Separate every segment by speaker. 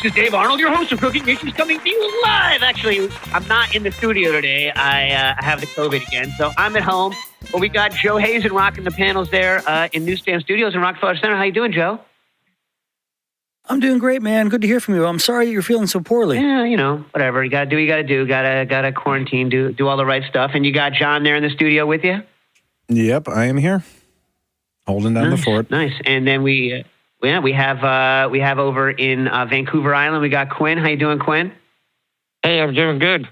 Speaker 1: This is Dave Arnold, your host of Cooking Issues, coming to you live. Actually, I'm not in the studio today. I have the COVID again, so I'm at home. But we got Joe Hazen rocking the panels there in Newsstand Studios in Rockefeller Center. How you doing, Joe?
Speaker 2: I'm doing great, man. Good to hear from you. I'm sorry you're feeling so poorly.
Speaker 1: Yeah, you know, whatever. You gotta do what you gotta do. Gotta quarantine, do all the right stuff. And you got John there in the studio with you?
Speaker 3: Yep, I am here. Holding down the fort.
Speaker 1: Nice. And then we have over in Vancouver Island, we got Quinn. How you doing, Quinn?
Speaker 4: Hey, I'm doing good.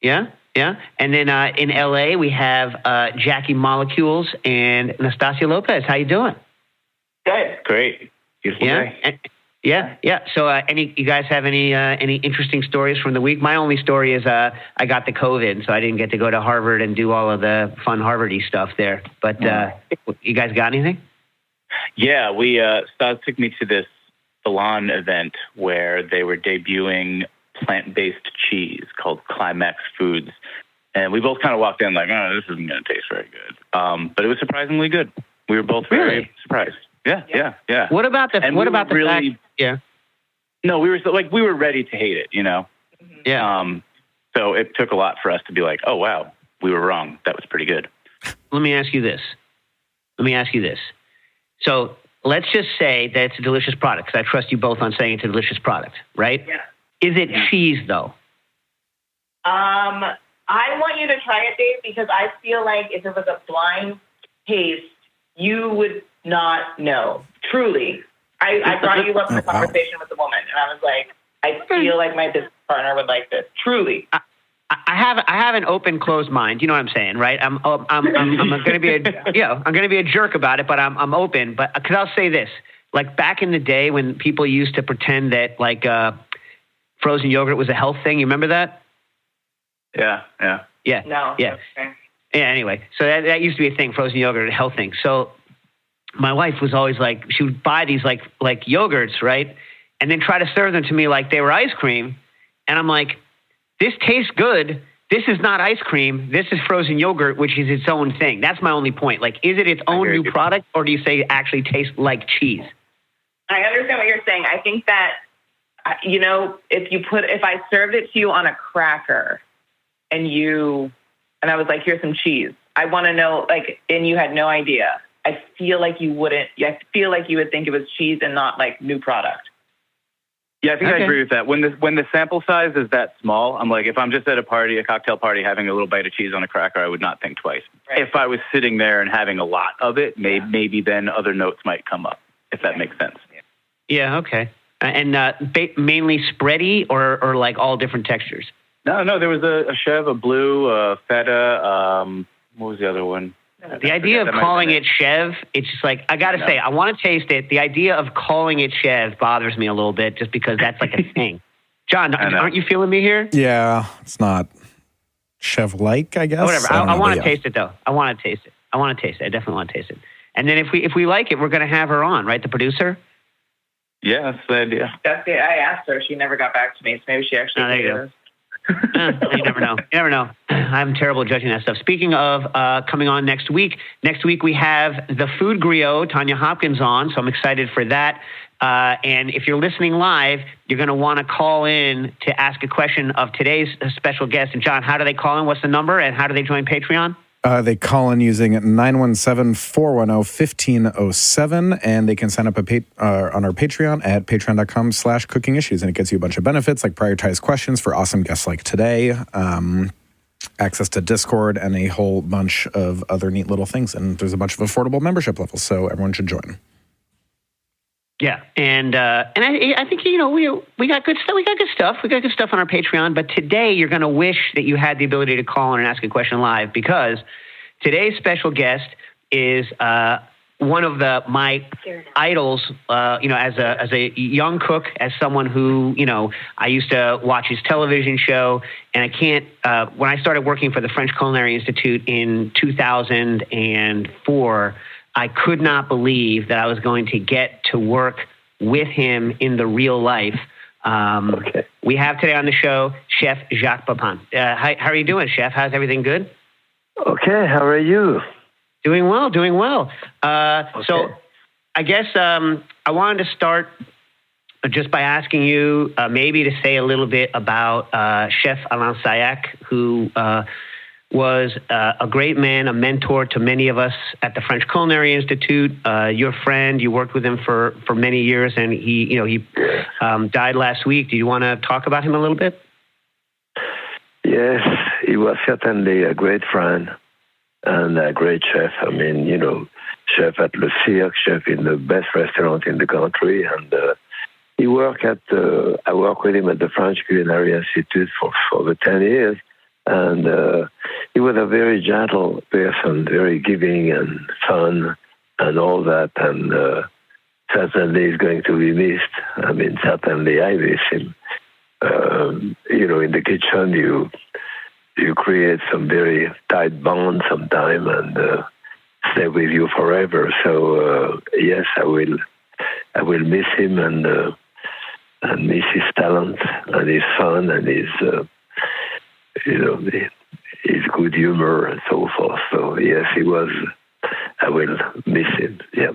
Speaker 1: Yeah. And then in LA, we have Jackie Molecules and Nastasia Lopez. How you doing?
Speaker 4: Good. Great. Beautiful day.
Speaker 1: Yeah. So, you guys have any interesting stories from the week? My only story is I got the COVID, so I didn't get to go to Harvard and do all of the fun Harvard-y stuff there. But you guys got anything?
Speaker 4: Yeah, Stas took me to this salon event where they were debuting plant-based cheese called Climax Foods. And we both kind of walked in like, oh, this isn't going to taste very good. But it was surprisingly good. We were both very surprised. Yeah.
Speaker 1: What about the fact? Yeah.
Speaker 4: No, we were ready to hate it, you know?
Speaker 1: Yeah.
Speaker 4: So it took a lot for us to be like, oh, wow, we were wrong. That was pretty good.
Speaker 1: Let me ask you this. So let's just say that it's a delicious product, because I trust you both on saying it's a delicious product, right?
Speaker 5: Yeah.
Speaker 1: Is it cheese, though?
Speaker 5: I want you to try it, Dave, because I feel like if it was a blind taste, you would not know. Truly. I brought you up in a conversation with a woman, and I was like, I feel like my business partner would like this. Truly.
Speaker 1: I have an open, closed mind. You know what I'm saying, right? I'm going to be I'm going to be a jerk about it, but I'm open. But because I'll say this, like back in the day when people used to pretend that like frozen yogurt was a health thing. You remember that?
Speaker 4: Yeah.
Speaker 5: No.
Speaker 1: Yeah.
Speaker 5: Okay.
Speaker 1: Yeah. Anyway, so that used to be a thing, frozen yogurt, a health thing. So my wife was always like, she would buy these like yogurts, right, and then try to serve them to me like they were ice cream, and I'm like, this tastes good. This is not ice cream. This is frozen yogurt, which is its own thing. That's my only point. Like, is it its own new product, or do you say it actually tastes like cheese?
Speaker 5: I understand what you're saying. I think that, you know, if I served it to you on a cracker and I was like, here's some cheese, I want to know, like, and you had no idea, I feel like you wouldn't. I feel like you would think it was cheese and not like new product.
Speaker 4: Yeah, I think I agree with that. When the sample size is that small, I'm like, if I'm just at a cocktail party, having a little bite of cheese on a cracker, I would not think twice. Right. If I was sitting there and having a lot of it, maybe then other notes might come up, if that makes sense.
Speaker 1: Yeah, okay. And mainly spready or like all different textures?
Speaker 4: No, there was a Chev, a blue, a feta, what was the other one?
Speaker 1: The idea of calling it Chev, it's just like, I got to say, I want to taste it. The idea of calling it Chev bothers me a little bit just because that's like a thing. John, aren't you feeling me here?
Speaker 3: Yeah, it's not Chev-like, I guess.
Speaker 1: Whatever. I want to taste it, though. I want to taste it. I definitely want to taste it. And then if we like it, we're going to have her on, right? The producer?
Speaker 4: Yeah, that's the idea.
Speaker 5: That's it. I asked her. She never got back to me, so maybe she actually
Speaker 1: there you go. You never know. I'm terrible at judging that stuff. Speaking of coming on next week we have the food griot, Tanya Hopkins, on, so I'm excited for that. And if you're listening live, you're going to want to call in to ask a question of today's special guest. And John, how do they call in? What's the number? And how do they join Patreon?
Speaker 3: They call in using 917-410-1507, and they can sign up on our Patreon at patreon.com/cookingissues, and it gets you a bunch of benefits like prioritized questions for awesome guests like today, access to Discord, and a whole bunch of other neat little things. And there's a bunch of affordable membership levels, so everyone should join.
Speaker 1: Yeah, and I think, you know, we got good stuff. We got good stuff on our Patreon. But today you're going to wish that you had the ability to call in and ask a question live, because today's special guest is one of my idols. You know, as a young cook, as someone who, you know, I used to watch his television show, and I can't. When I started working for the French Culinary Institute in 2004. I could not believe that I was going to get to work with him in the real life. We have today on the show Chef Jacques Pépin. How are you doing, Chef? How's everything good?
Speaker 6: Okay, how are you?
Speaker 1: Doing well. So I guess I wanted to start just by asking you maybe to say a little bit about Chef Alain Sayac, who was a great man, a mentor to many of us at the French Culinary Institute. Your friend, you worked with him for many years, and he died last week. Do you want to talk about him a little bit?
Speaker 6: Yes, he was certainly a great friend and a great chef. I mean, chef at Le Cirque, chef in the best restaurant in the country, and he worked I worked with him at the French Culinary Institute for over 10 years. And he was a very gentle person, very giving and fun and all that. And certainly he's going to be missed. I mean, certainly I miss him. In the kitchen, you create some very tight bonds sometime and stay with you forever. So yes, I will miss him and miss his talent and his fun and his his good humor and so forth. So yes, I will miss him. Yeah.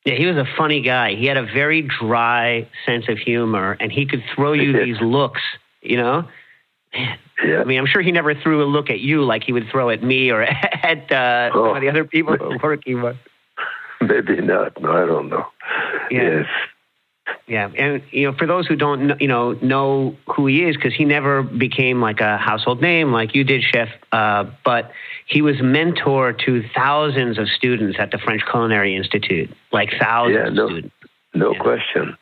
Speaker 1: Yeah, he was a funny guy. He had a very dry sense of humor, and he could throw you these looks, Man.
Speaker 6: Yeah.
Speaker 1: I mean, I'm sure he never threw a look at you like he would throw at me or at some of the other people who were working with.
Speaker 6: Maybe not. No, I don't know.
Speaker 1: Yeah.
Speaker 6: Yes.
Speaker 1: Yeah, and for those who don't know who he is, because he never became like a household name like you did, Chef, but he was mentor to thousands of students at the French Culinary Institute, like thousands of students.
Speaker 6: No question.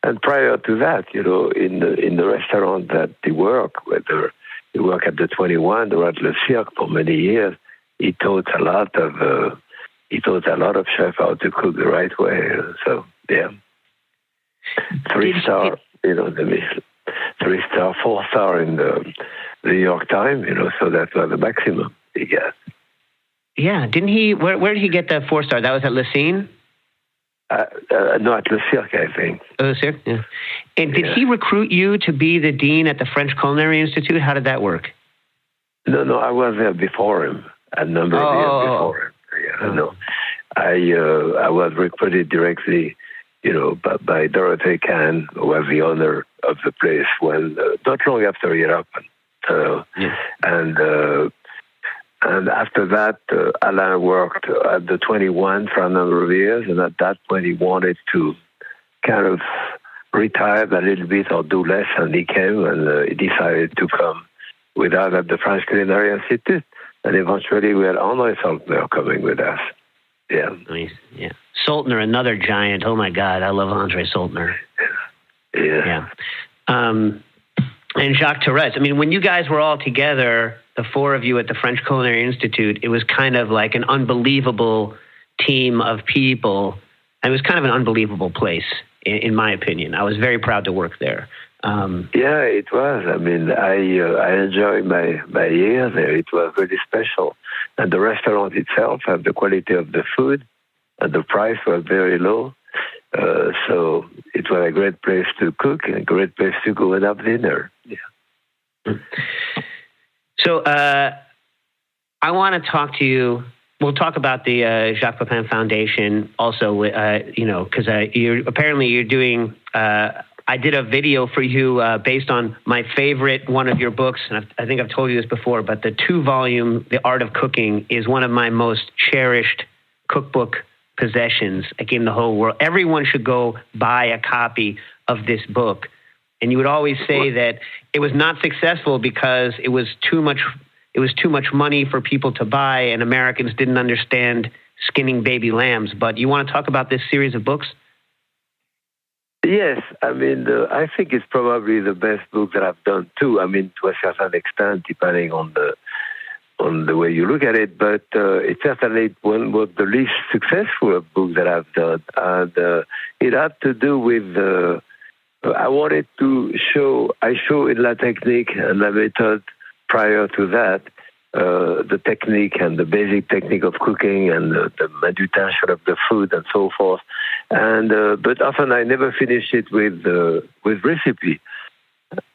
Speaker 6: And prior to that, in the restaurant that he worked, whether he worked at the 21 or at Le Cirque for many years, he taught a lot of chefs how to cook the right way. So yeah. 3-star, 3-star, 4-star in the New York Times, so that was the maximum he got.
Speaker 1: Yeah, didn't he? Where did he get the 4-star? That was at Le Cine?
Speaker 6: No, at Le Cirque, I think.
Speaker 1: Oh, Le Cirque, yeah. And did he recruit you to be the dean at the French Culinary Institute? How did that work?
Speaker 6: No, I was there before him, a number of years before him. Yeah, no. I was recruited directly by Dorothée Kahn, who was the owner of the place when not long after it happened. And after that, Alain worked at the 21 for a number of years, and at that point he wanted to kind of retire a little bit or do less, and he came and he decided to come with us at the French Culinary Institute, and eventually we had Arnold coming with us. Yeah.
Speaker 1: Nice. Yeah. Soltner, another giant. Oh my God, I love Andre Soltner.
Speaker 6: Yeah.
Speaker 1: And Jacques Torres. I mean, when you guys were all together, the four of you at the French Culinary Institute, it was kind of like an unbelievable team of people. It was kind of an unbelievable place, in my opinion. I was very proud to work there.
Speaker 6: Yeah, it was. I mean, I enjoyed my year there. It was really special. And the restaurant itself and the quality of the food and the price was very low. So it was a great place to cook and a great place to go and have dinner. Yeah.
Speaker 1: So I want to talk to you. We'll talk about the Jacques Pépin Foundation also, because you're doing... I did a video for you based on my favorite one of your books, and I think I've told you this before, but the 2-volume, The Art of Cooking, is one of my most cherished cookbook possessions in the whole world. Everyone should go buy a copy of this book. And you would always say that it was not successful because it was too much money for people to buy, and Americans didn't understand skinning baby lambs. But you want to talk about this series of books?
Speaker 6: Yes, I mean, I think it's probably the best book that I've done too. I mean, to a certain extent, depending on the way you look at it, but it's certainly one of the least successful book that I've done, and it had to do with I wanted to show in La Technique and La Méthode prior to that the technique and the basic technique of cooking and the manutention of the food and so forth. And but often I never finish it with recipe.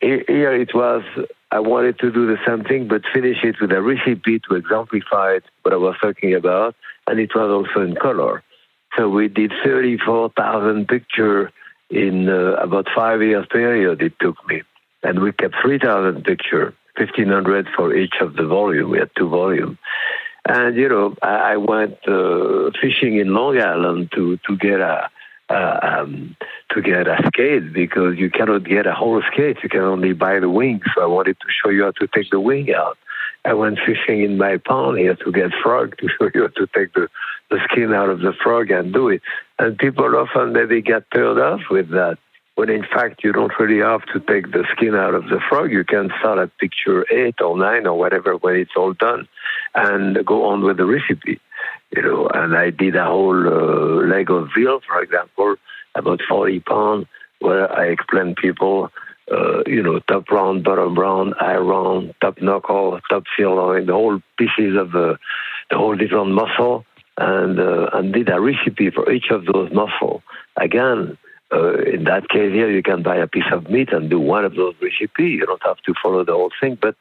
Speaker 6: Here it was, I wanted to do the same thing, but finish it with a recipe to exemplify what I was talking about, and it was also in color. So we did 34,000 pictures in about 5 years period it took me. And we kept 3,000 pictures, 1,500 for each of the volume. We had 2 volumes. And, I went fishing in Long Island to get a skate, because you cannot get a whole skate. You can only buy the wing. So I wanted to show you how to take the wing out. I went fishing in my pond here to get frog, to show you how to take the skin out of the frog and do it. And people often maybe get turned off with that, when in fact you don't really have to take the skin out of the frog. You can start at picture 8 or 9 or whatever when it's all done, and go on with the recipe. And I did a whole leg of veal, for example, about 40 pounds, where I explained people, top round, bottom round, eye round, top knuckle, top sirloin, the whole pieces of the whole different muscle, and did a recipe for each of those muscles. Again, in that case here, you can buy a piece of meat and do one of those recipes. You don't have to follow the whole thing, but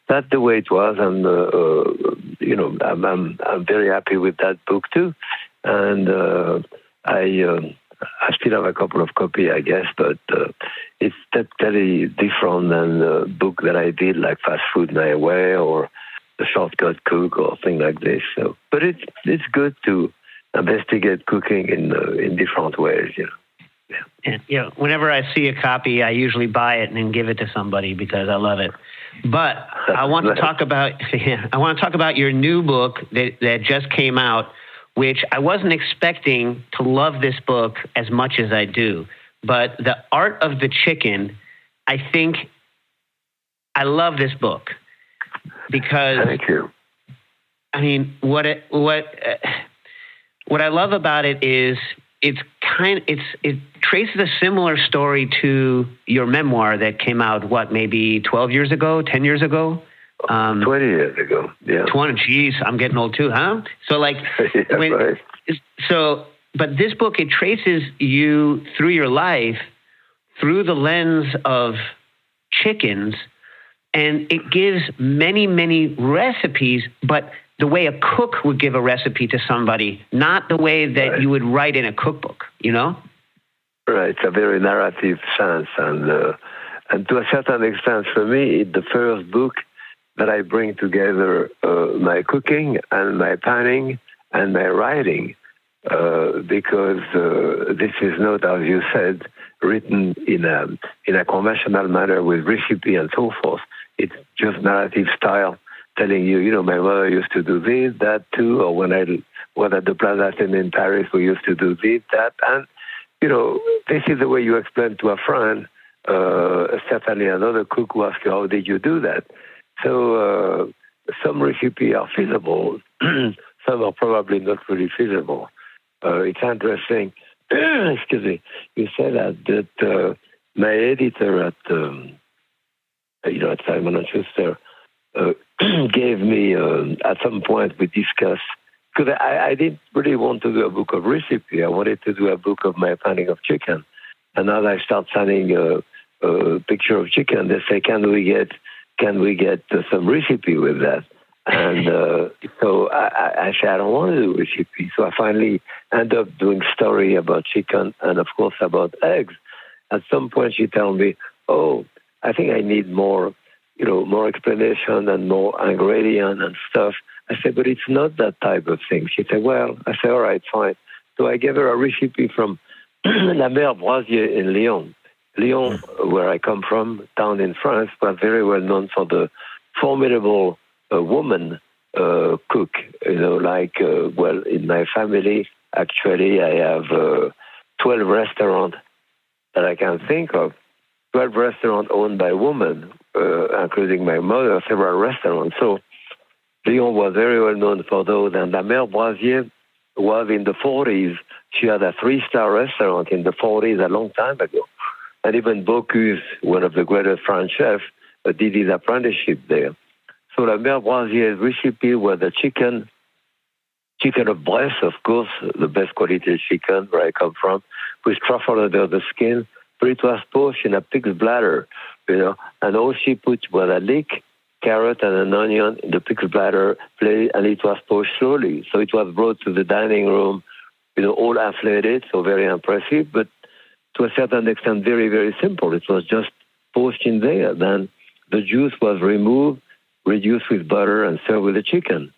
Speaker 6: that's the way it was, and I'm very happy with that book too. And I still have a couple of copies, I guess, but it's totally different than the book that I did, like Fast Food My Way or The Shortcut Cook or things like this. So, but it's good to investigate cooking in different ways,
Speaker 1: And, whenever I see a copy, I usually buy it and then give it to somebody because I love it. But I want to talk about your new book that just came out, which I wasn't expecting to love this book as much as I do. But The Art of the Chicken, I think I love this book because,
Speaker 6: thank you.
Speaker 1: I mean, what I love about it is it traces a similar story to your memoir that came out, maybe 12 years ago, 10 years ago?
Speaker 6: 20 years ago, yeah.
Speaker 1: 20, geez, I'm getting old too, huh? So
Speaker 6: right.
Speaker 1: But this book, it traces you through your life through the lens of chickens, and it gives many, many recipes, but the way a cook would give a recipe to somebody, not the way that you would write in a cookbook,
Speaker 6: Right, it's a very narrative sense, and to a certain extent, for me, it's the first book that I bring together my cooking and my planning and my writing, because this is not, as you said, written in a conventional manner with recipe and so forth. It's just narrative style, telling you, my mother used to do this, that too, or when I was at the Plaza Athénée in Paris, we used to do this, that, and this is the way you explain to a friend, certainly another cook who asks you, how did you do that? So some recipes are feasible, some are probably not really feasible. It's interesting, excuse me, you said that my editor at Simon & Schuster gave me, at some point we discussed, because I didn't really want to do a book of recipe. I wanted to do a book of my planning of chicken. And as I start sending a picture of chicken, they say, can we get some recipe with that? And so I said, I don't want to do recipe. So I finally end up doing story about chicken and, of course, about eggs. At some point, she told me, I think I need more explanation and more ingredient and stuff. I said, but it's not that type of thing. She said, well, I said, all right, fine. So I gave her a recipe from La Mère Brasier in Lyon. Lyon, where I come from, down in France, was very well known for the formidable woman cook. In my family, actually, I have 12 restaurants that I can think of. 12 restaurants owned by women, including my mother, several restaurants. So Lyon was very well known for those. And La Mère Brasier was in the 40s. She had a 3-star restaurant in the 40s a long time ago. And even Bocuse, one of the greatest French chefs, did his apprenticeship there. So La Mère Brasier's recipe was the chicken of breast, of course, the best quality chicken where I come from, with truffle under the skin, but it was poached in a pig's bladder, and all she put was a leek, carrot, and an onion in the pig's bladder, and it was poached slowly. So it was brought to the dining room, all inflated, so very impressive, but to a certain extent, very, very simple. It was just poached in there. Then the juice was removed, reduced with butter, and served with the chicken.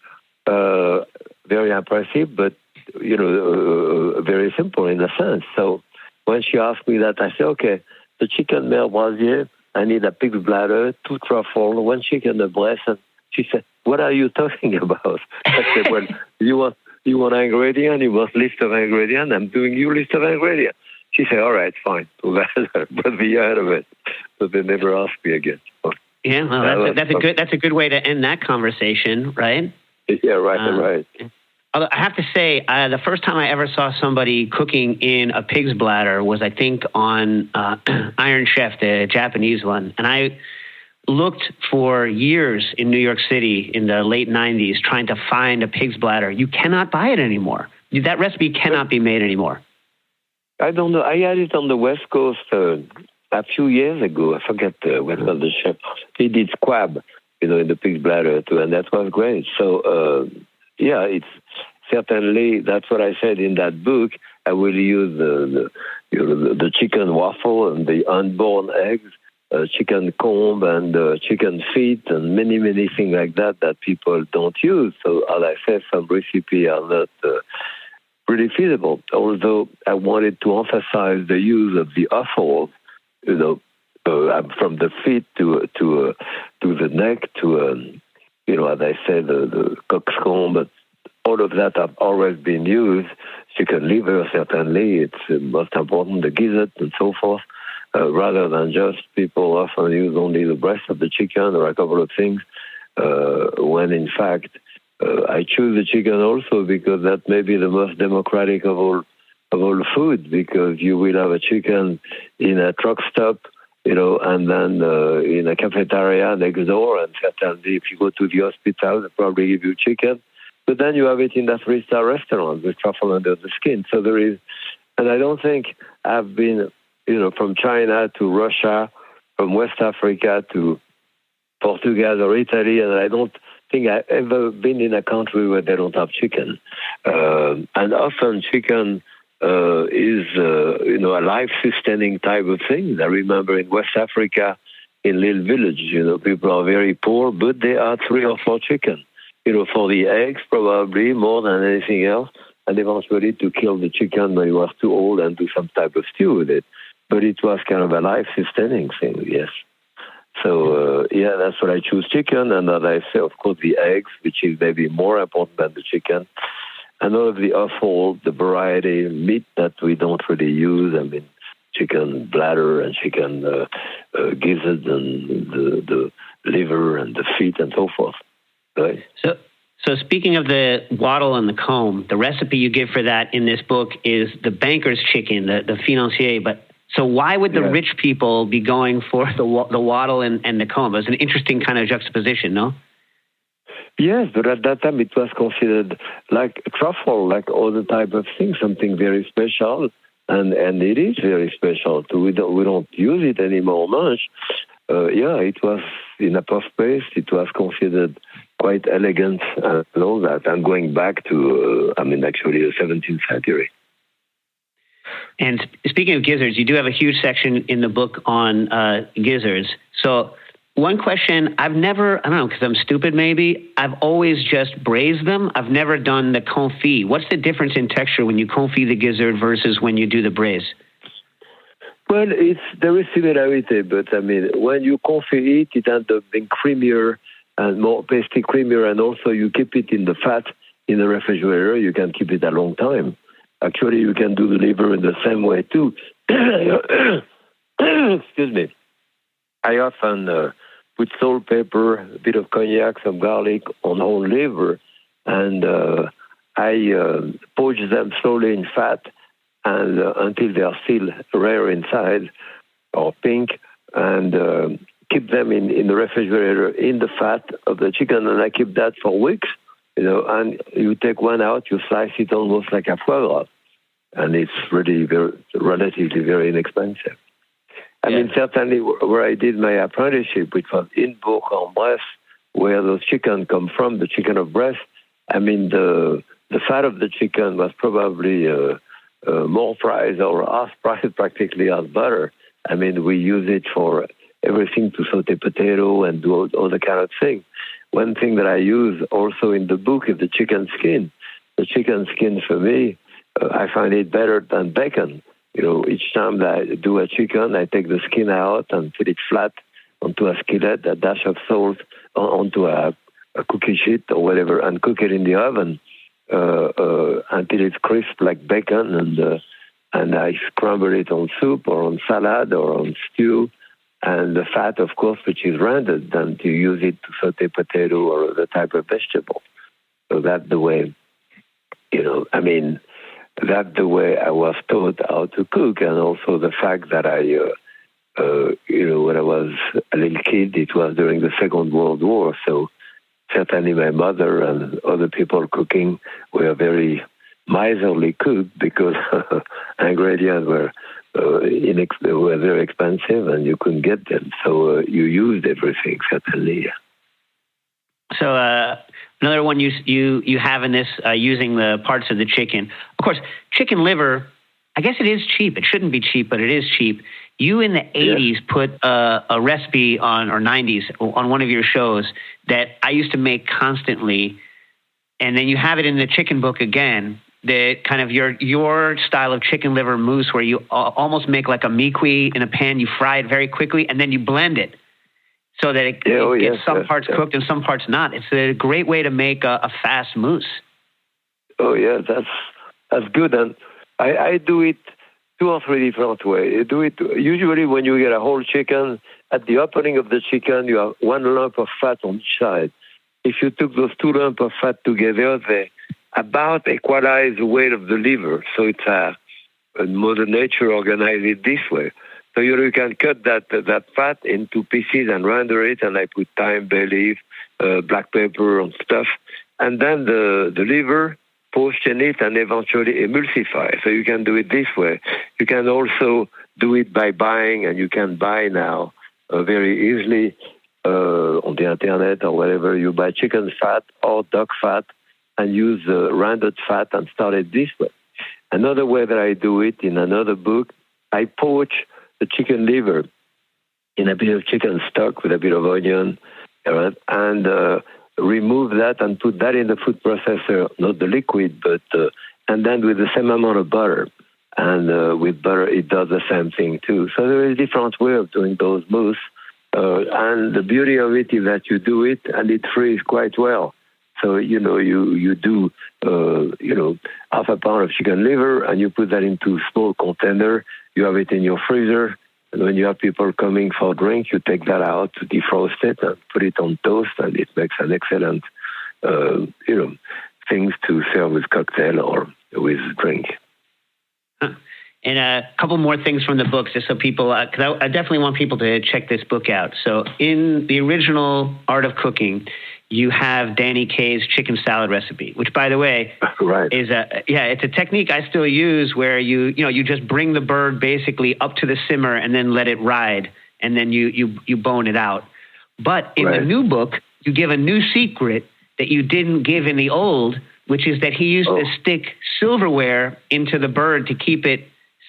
Speaker 6: Very impressive, but, very simple in a sense. So when she asked me that, I said, okay, the chicken merboisier, I need a pig's bladder, 2 truffles, 1 chicken breast. And she said, what are you talking about? I said, well, you want ingredient, you want list of ingredient, I'm doing you list of ingredient. She said, all right, fine. So but be out of it. But they never asked me again.
Speaker 1: Yeah, well, that's a good way to end that conversation, right?
Speaker 6: Yeah, right.
Speaker 1: Although I have to say, the first time I ever saw somebody cooking in a pig's bladder was, I think, on Iron Chef, the Japanese one. And I looked for years in New York City in the late 90s trying to find a pig's bladder. You cannot buy it anymore. That recipe cannot be made anymore.
Speaker 6: I don't know. I had it on the West Coast a few years ago. I forget what was the chef. He did squab, in the pig's bladder too, and that was great. So, it's certainly, that's what I said in that book. I will use the chicken waffle and the unborn eggs, chicken comb and chicken feet and many, many things like that people don't use. So, as I said, some recipes are not really feasible. Although I wanted to emphasize the use of the offal, from the feet to the neck to, as I said, the coxcomb, but all of that have always been used. Chicken liver, certainly, it's most important, the gizzard and so forth, rather than just people often use only the breast of the chicken or a couple of things, when in fact, I choose the chicken also because that may be the most democratic of all food, because you will have a chicken in a truck stop, and then in a cafeteria next door, and certainly if you go to the hospital, they probably give you chicken. But then you have it in that 3-star restaurant with truffle under the skin. So there is, and I don't think I've been, from China to Russia, from West Africa to Portugal or Italy, and I don't think I've ever been in a country where they don't have chicken. And often chicken is, a life-sustaining type of thing. I remember in West Africa, in little village, people are very poor, but they are 3 or 4 chicken. For the eggs, probably more than anything else, and eventually to kill the chicken when it was too old and do some type of stew with it. But it was kind of a life-sustaining thing, yes. So, that's what I choose, chicken, and as I say, of course, the eggs, which is maybe more important than the chicken, and all of the offal, the variety meat that we don't really use, I mean, chicken bladder and chicken gizzard and the liver and the feet and so forth. Right.
Speaker 1: So speaking of the wattle and the comb, the recipe you give for that in this book is the banker's chicken, the financier. But so why would the rich people be going for the wattle and the comb? It was an interesting kind of juxtaposition, no?
Speaker 6: Yes, but at that time it was considered like truffle, like other type of things, something very special, and it is very special too. We don't use it anymore much. It was in a puff paste. It was considered quite elegant and all that, and going back to, actually the 17th century.
Speaker 1: And speaking of gizzards, you do have a huge section in the book on gizzards. So one question, I don't know, because I'm stupid maybe, I've always just braised them. I've never done the confit. What's the difference in texture when you confit the gizzard versus when you do the braise?
Speaker 6: Well, there is similarity, but when you confit it ends up being creamier and more pasty creamier, and also you keep it in the fat in the refrigerator. You can keep it a long time. Actually, you can do the liver in the same way too. Excuse me. I often put salt, pepper, a bit of cognac, some garlic on whole liver, and I poach them slowly in fat and until they are still rare inside or pink, and keep them in the refrigerator in the fat of the chicken, and I keep that for weeks, and you take one out, you slice it almost like a foie gras, and it's really relatively very inexpensive. Certainly where I did my apprenticeship, which was in Bourg-en-Bresse, where those chicken come from, the chicken of Bresse, the fat of the chicken was probably more price or half price practically as butter. I mean, we use it for everything to saute potato and do all the kind of thing. One thing that I use also in the book is the chicken skin. The chicken skin for me, I find it better than bacon. Each time that I do a chicken, I take the skin out and put it flat onto a skillet, a dash of salt onto a cookie sheet or whatever, and cook it in the oven until it's crisp like bacon, and I scramble it on soup or on salad or on stew, and the fat, of course, which is rendered, and to use it to saute potato or other type of vegetable. So that's the way, that's the way I was taught how to cook, and also the fact that when I was a little kid, it was during the Second World War, so certainly my mother and other people cooking were very miserly cooked because ingredients were very expensive and you couldn't get them. So you used everything, certainly.
Speaker 1: So another one you have in this, using the parts of the chicken. Of course, chicken liver, I guess it is cheap. It shouldn't be cheap, but it is cheap. You in the 80s put a recipe on, or 90s, on one of your shows that I used to make constantly, and then you have it in the chicken book again, that kind of your style of chicken liver mousse where you almost make like a miqui in a pan, you fry it very quickly, and then you blend it so that it gets some parts cooked and some parts not. It's a great way to make a fast mousse.
Speaker 6: Oh, yeah, that's good. And I do it 2 or 3 different ways. You do it usually when you get a whole chicken. At the opening of the chicken, you have 1 lump of fat on each side. If you took those 2 lumps of fat together, they about equalize the weight of the liver. So it's a Mother Nature organized it this way. So you can cut that fat into pieces and render it, and I put thyme, bay leaf, black pepper and stuff. And then the liver, poach in it and eventually emulsify. So you can do it this way. You can also do it by buying, and you can buy now very easily on the internet or whatever. You buy chicken fat or duck fat and use rendered fat and start it this way. Another way that I do it in another book, I poach the chicken liver in a bit of chicken stock with a bit of onion, and remove that and put that in the food processor, not the liquid, but and then with the same amount of butter. And with butter, it does the same thing too. So there is a different way of doing those mousse. And the beauty of it is that you do it and it freezes quite well. So, you do, half a pound of chicken liver and you put that into a small container. You have it in your freezer. And when you have people coming for a drink, you take that out to defrost it and put it on toast, and it makes an excellent, things to serve with cocktail or with drink.
Speaker 1: And a couple more things from the book, just so people, because I definitely want people to check this book out. So in the original Art of Cooking, you have Danny Kaye's chicken salad recipe, which, by the way,
Speaker 6: right.
Speaker 1: is it's a technique I still use where you just bring the bird basically up to the simmer and then let it ride, and then you bone it out. But in the new book, you give a new secret that you didn't give in the old, which is that he used to stick silverware into the bird to keep it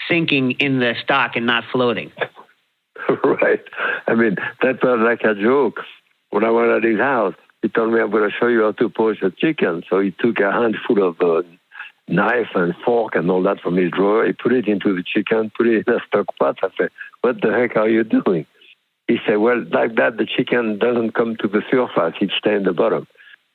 Speaker 1: sinking in the stock and not floating.
Speaker 6: Right. I mean, that was like a joke. When I went at his house, he told me, I'm going to show you how to poach a chicken. So he took a handful of knife and fork and all that from his drawer. He put it into the chicken, put it in a stock pot. I said, what the heck are you doing? He said, well, like that, the chicken doesn't come to the surface. It stays in the bottom.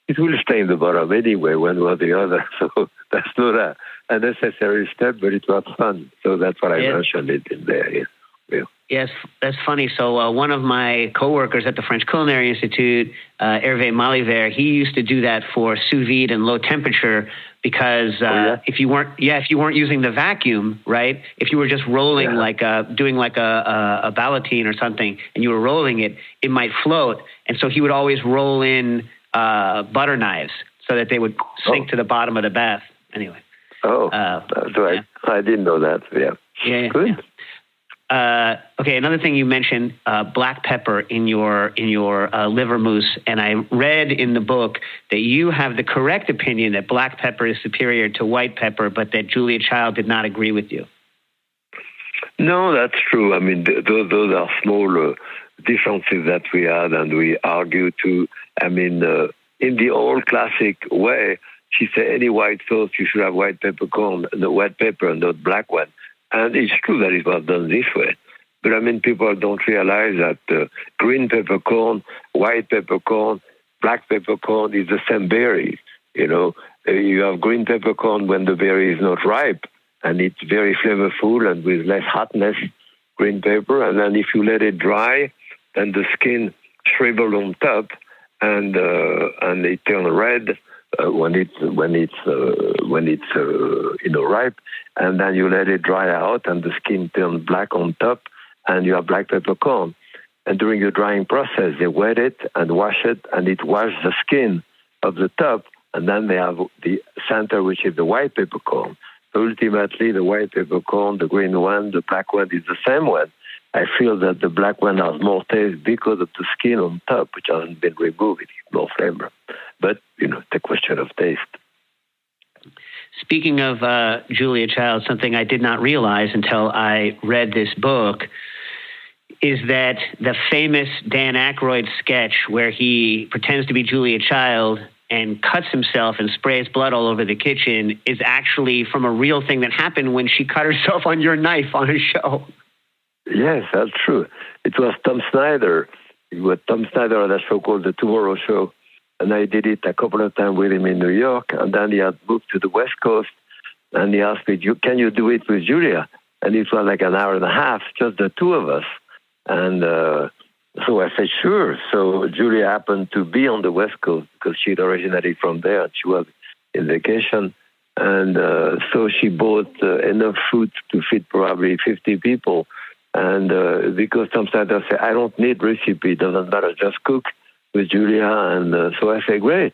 Speaker 6: It will stay in the bottom anyway, one way or the other. So that's not a necessary step, but it was fun. So that's what I mentioned it in there. Yeah.
Speaker 1: Yes, that's funny. So one of my coworkers at the French Culinary Institute, Hervé Maliver, he used to do that for sous vide and low temperature because if you weren't using the vacuum, right? If you were just rolling doing like a ballotine or something, and you were rolling it, it might float. And so he would always roll in butter knives so that they would sink to the bottom of the bath. Anyway.
Speaker 6: That's right. Yeah. I didn't know that. Yeah.
Speaker 1: Yeah.
Speaker 6: Good.
Speaker 1: Okay, another thing you mentioned, black pepper in your liver mousse, and I read in the book that you have the correct opinion that black pepper is superior to white pepper, but that Julia Child did not agree with you.
Speaker 6: No, that's true. I mean, those are small differences that we had, and we argue too. I mean, in the old classic way, she said any white sauce, you should have white peppercorn, the white pepper, not black one. And it's true that it was done this way. But I mean, people don't realize that green peppercorn, white peppercorn, black peppercorn is the same berry. You know, you have green peppercorn when the berry is not ripe, and it's very flavorful and with less hotness, green pepper. And then if you let it dry, then the skin shrivels on top, and it turns red when it's ripe, and then you let it dry out, and the skin turns black on top, and you have black peppercorn. And during the drying process, they wet it and wash it, and it washes the skin of the top, and then they have the center, which is the white peppercorn. So ultimately, the white peppercorn, the green one, the black one is the same one. I feel that the black one has more taste because of the skin on top, which hasn't been removed. It's more flavor. But, it's a question of taste.
Speaker 1: Speaking of Julia Child, something I did not realize until I read this book is that the famous Dan Aykroyd sketch where he pretends to be Julia Child and cuts himself and sprays blood all over the kitchen is actually from a real thing that happened when she cut herself on your knife on a show.
Speaker 6: Yes, that's true. It was Tom Snyder. Tom Snyder had a show called The Tomorrow Show, and I did it a couple of times with him in New York, and then he had moved to the West Coast, and he asked me, can you do it with Julia? And it was like an hour and a half, just the two of us. And so I said, sure. So Julia happened to be on the West Coast because she'd originated from there, and she was in vacation. And so she bought enough food to feed probably 50 people. And because Tom Snyder said, I don't need recipe, it doesn't matter, just cook with Julia. And so I said, great.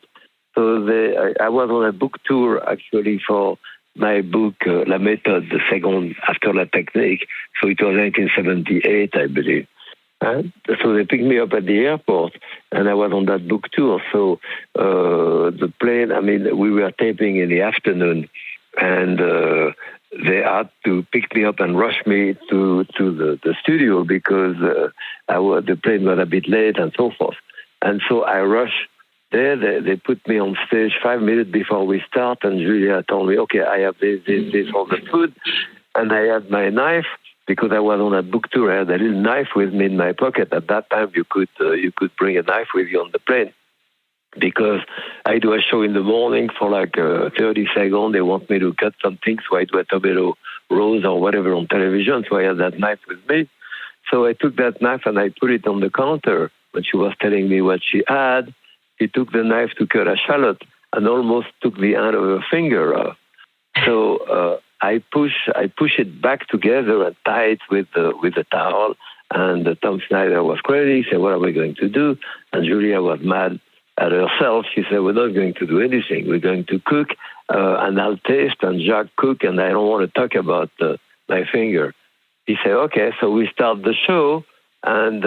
Speaker 6: So I was on a book tour, actually, for my book, La Méthode, the second after La Technique. So it was 1978, I believe. And so they picked me up at the airport, and I was on that book tour. So the plane, we were taping in the afternoon, and they had to pick me up and rush me to the studio because the plane was a bit late and so forth. And so I rushed there. They put me on stage 5 minutes before we start, and Julia told me, okay, I have this, all the food, and I had my knife because I was on a book tour. I had a little knife with me in my pocket. At that time, you could bring a knife with you on the plane. Because I do a show in the morning for like 30 seconds. They want me to cut something, so I do a tomato rose or whatever on television. So I had that knife with me. So I took that knife and I put it on the counter. When she was telling me what she had, she took the knife to cut a shallot and almost took the end of her finger off. So I push it back together and tie it with the towel. And Tom Snyder was crazy. He said, what are we going to do? And Julia was mad at herself. She said, we're not going to do anything. We're going to cook, and I'll taste, and Jacques cook, and I don't want to talk about my finger. He said, okay, so we start the show, and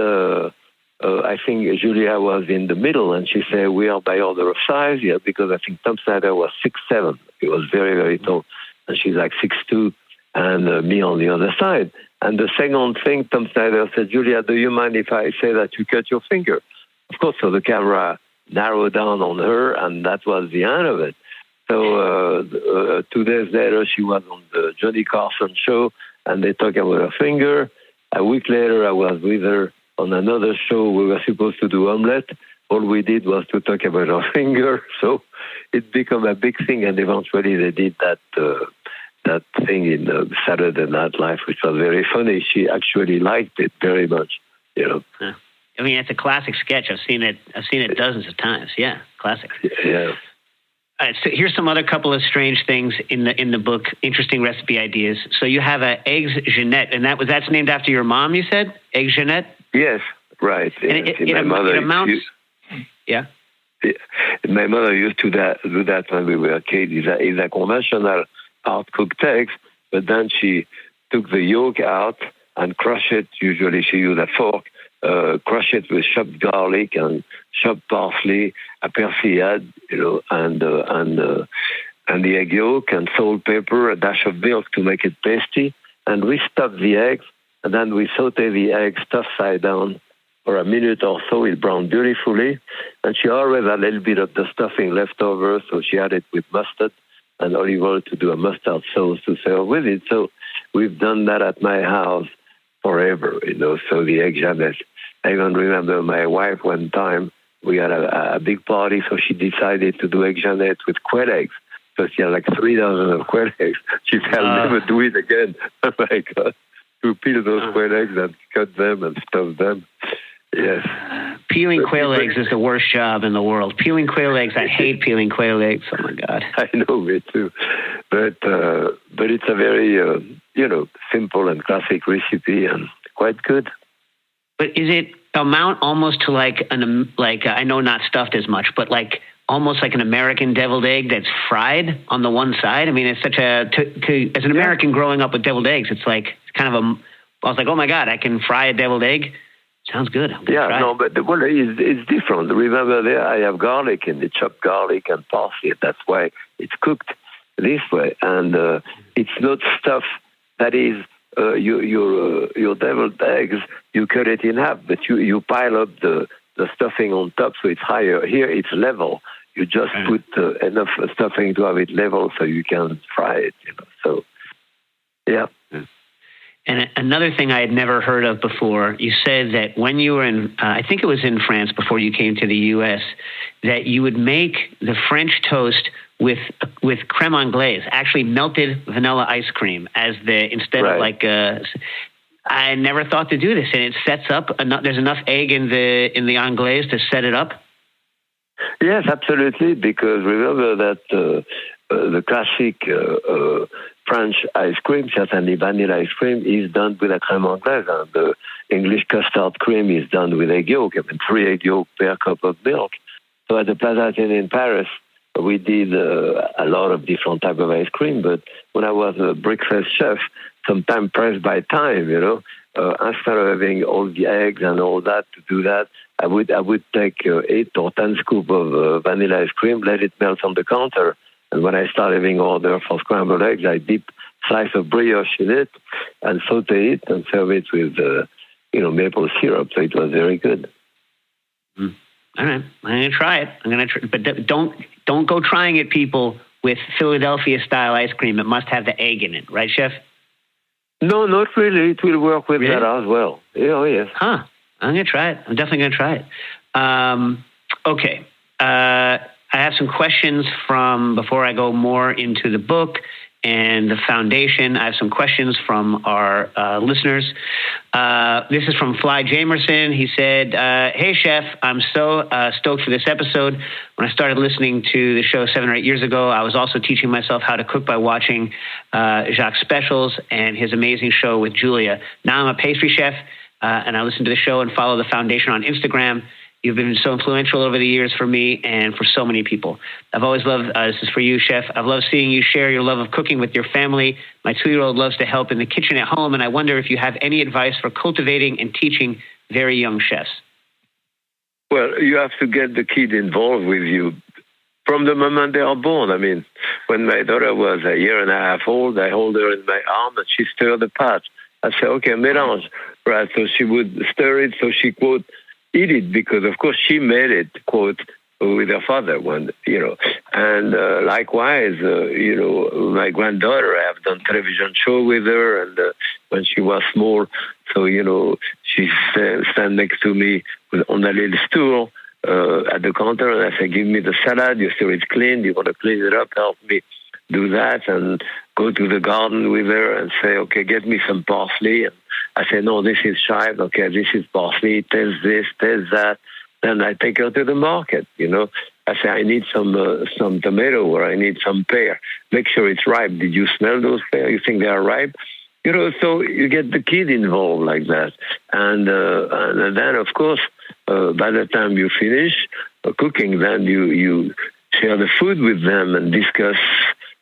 Speaker 6: I think Julia was in the middle, and she said, we are by order of size, because I think Tom Snyder was 6'7". He was very, very tall, and she's like 6'2", and me on the other side. And the second thing, Tom Snyder said, Julia, do you mind if I say that you cut your finger? Of course, so the camera narrowed down on her, and that was the end of it. So 2 days later, she was on the Johnny Carson show, and they talked about her finger. A week later, I was with her on another show. We were supposed to do omelette. All we did was to talk about her finger. So it became a big thing, and eventually they did that thing in Saturday Night Live, which was very funny. She actually liked it very much,
Speaker 1: Yeah. It's a classic sketch. I've seen it dozens of times. Yeah, classic.
Speaker 6: Yeah.
Speaker 1: All right, so here's some other couple of strange things in the book. Interesting recipe ideas. So you have a eggs Jeanette, and that's named after your mom. You said eggs Jeanette.
Speaker 6: Yes, right.
Speaker 1: And it amounts. Yeah.
Speaker 6: My mother used to do that when we were kids. It's a conventional hard-cooked eggs, but then she took the yolk out and crush it. Usually she used a fork. Crush it with chopped garlic and chopped parsley, a persillade, and the egg yolk and salt, pepper, a dash of milk to make it pasty. And we stuff the eggs, and then we saute the eggs stuffed side down for a minute or so. It browned beautifully. And she always had a little bit of the stuffing left over, so she had it with mustard and olive oil to do a mustard sauce to serve with it. So we've done that at my house forever, so the egg Jeannette. I even remember my wife one time, we had a big party, so she decided to do egg Jeannette with quail eggs. So she had like 3 dozen of quail eggs. She said, I'll never do it again. Oh my God. To peel those quail eggs and cut them and stuff them. Yes.
Speaker 1: Peeling quail eggs is the worst job in the world. Peeling quail eggs, I hate peeling quail eggs. Oh my God.
Speaker 6: I know, me too. But it's a very, simple and classic recipe and quite good.
Speaker 1: But is it amount almost to I know not stuffed as much, but almost like an American deviled egg that's fried on the one side? I mean, it's such as an American growing up with deviled eggs, it's kind of I was like, oh my God, I can fry a deviled egg. Sounds good. But it's different. Remember there, I have garlic in it, chopped garlic and parsley. That's why it's cooked this way. And it's not stuff that is your deviled eggs, you cut it in half, but you pile up the stuffing on top so it's higher. Here it's level. You just put enough stuffing to have it level so you can fry it. So, yeah. And another thing I had never heard of before, you said that when you were in, I think it was in France before you came to the U.S., that you would make the French toast with creme anglaise, actually melted vanilla ice cream, instead of I never thought to do this, and it sets up. There's enough egg in the anglaise to set it up.
Speaker 6: Yes, absolutely. Because remember that the classic French ice cream, certainly vanilla ice cream, is done with a creme anglaise, and the English custard cream is done with egg yolk. 3 egg yolk per cup of milk. So at the Plaza Athénée in Paris, we did a lot of different type of ice cream. But when I was a breakfast chef, sometimes pressed by time, instead of having all the eggs and all that to do that, I would take 8 or 10 scoops of vanilla ice cream, let it melt on the counter. And when I start having order for scrambled eggs, I dip slice of brioche in it and saute it and serve it with, maple syrup. So it was very good.
Speaker 1: Mm. All right, I'm going to try it. But don't go trying it, people, with Philadelphia-style ice cream. It must have the egg in it, right, Chef?
Speaker 6: No, not really. It will work with that as well. Oh, yes.
Speaker 1: Huh. I'm going to try it. I'm definitely going to try it. Okay. I have some questions from before I go more into the book and the foundation. I have some questions from our listeners. This is from Fly Jamerson. He said, hey, Chef, I'm so stoked for this episode. When I started listening to the show 7 or 8 years ago, I was also teaching myself how to cook by watching Jacques' specials and his amazing show with Julia. Now I'm a pastry chef, and I listen to the show and follow the foundation on Instagram. You've been so influential over the years for me and for so many people. I've always loved, this is for you, Chef, I've loved seeing you share your love of cooking with your family. My 2-year-old loves to help in the kitchen at home, and I wonder if you have any advice for cultivating and teaching very young chefs.
Speaker 6: Well, you have to get the kid involved with you from the moment they are born. When my daughter was 1.5 years old, I hold her in my arm and she stirred the pot. I said, okay, mélange. Right, so she would stir it, so she, quote, eat it, because of course she made it, quote, with her father, and likewise, my granddaughter, I have done television show with her, and when she was small, so she stand next to me on a little stool at the counter, and I say, give me the salad, you sure it's clean, you want to clean it up, help me do that, and go to the garden with her and say, okay, get me some parsley. And I say, no, this is chive. Okay, this is parsley. Taste this, taste that. Then I take her to the market. I say, I need some tomato, or I need some pear. Make sure it's ripe. Did you smell those pear? You think they are ripe? So you get the kid involved like that. And then, of course, by the time you finish cooking, then you share the food with them and discuss.